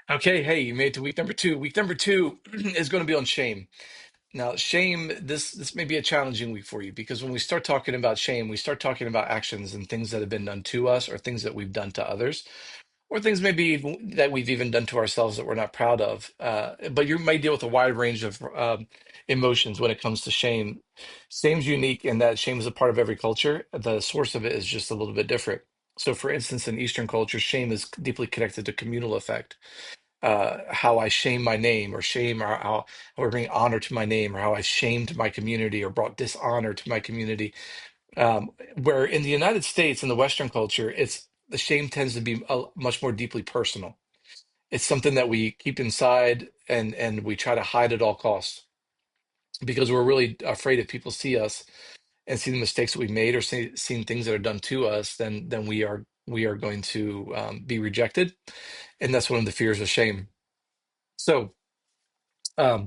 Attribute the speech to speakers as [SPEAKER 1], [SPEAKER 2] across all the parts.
[SPEAKER 1] Okay, hey, you made it to week number two. Week number two is going to be on shame. Now, shame, this may be a challenging week for you because when we start talking about shame, we start talking about actions and things that have been done to us or things that we've done to others or things maybe that we've even done to ourselves that we're not proud of. But you may deal with a wide range of emotions when it comes to shame. Shame's unique in that shame is a part of every culture. The source of it is just a little bit different. So, for instance, in Eastern culture, shame is deeply connected to communal effect, how I shame my name or shame or how or bring honor to my name or how I shamed my community or brought dishonor to my community. Where in the United States, in the Western culture, it's the shame tends to be much more deeply personal. It's something that we keep inside and we try to hide at all costs because we're really afraid if people see us and see the mistakes that we made or seeing things that are done to us, then we are going to be rejected, and that's one of the fears of shame. So. Um,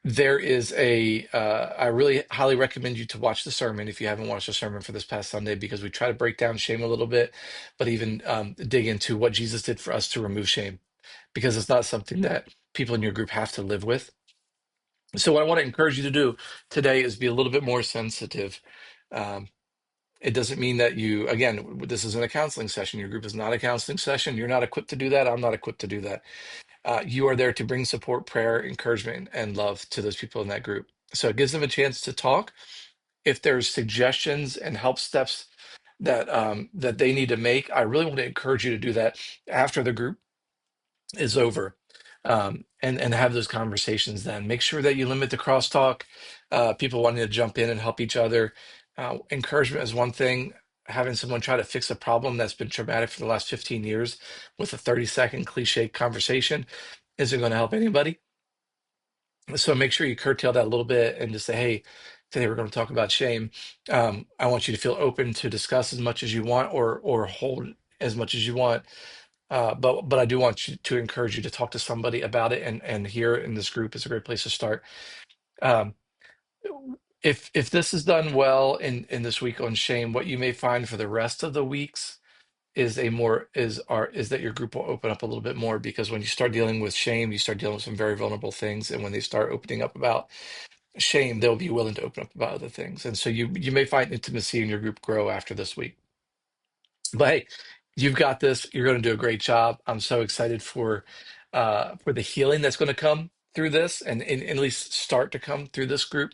[SPEAKER 1] There is I really highly recommend you to watch the sermon if you haven't watched the sermon for this past Sunday, because we try to break down shame a little bit, but even dig into what Jesus did for us to remove shame, because it's not something that people in your group have to live with. So, what I want to encourage you to do today is be a little bit more sensitive. Um, it doesn't mean that again, this isn't a counseling session. Your group is not a counseling session. You're not equipped to do that. I'm not equipped to do that. You are there to bring support, prayer, encouragement, and love to those people in that group. So it gives them a chance to talk. If there's suggestions and help steps that they need to make, I really want to encourage you to do that after the group is over, and have those conversations. Then make sure that you limit the crosstalk. People wanting to jump in and help each other. Encouragement is one thing. Having someone try to fix a problem that's been traumatic for the last 15 years with a 30-second cliche conversation isn't going to help anybody. So make sure you curtail that a little bit and just say, hey, today we're going to talk about shame. I want you to feel open to discuss as much as you want or hold as much as you want. But I do want you to encourage you to talk to somebody about it, and here in this group is a great place to start. Um, if this is done well in this week on shame, what you may find for the rest of the weeks is that your group will open up a little bit more, because when you start dealing with shame, you start dealing with some very vulnerable things, and when they start opening up about shame, they'll be willing to open up about other things, and so you may find intimacy in your group grow after this week. But hey, you've got this. You're going to do a great job. I'm so excited for the healing that's going to come through this, and at least start to come through this group.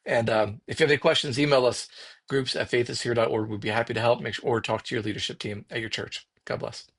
[SPEAKER 1] And if you have any questions, email us, groups@faithishere.org. We'd be happy to help, make sure, or talk to your leadership team at your church. God bless.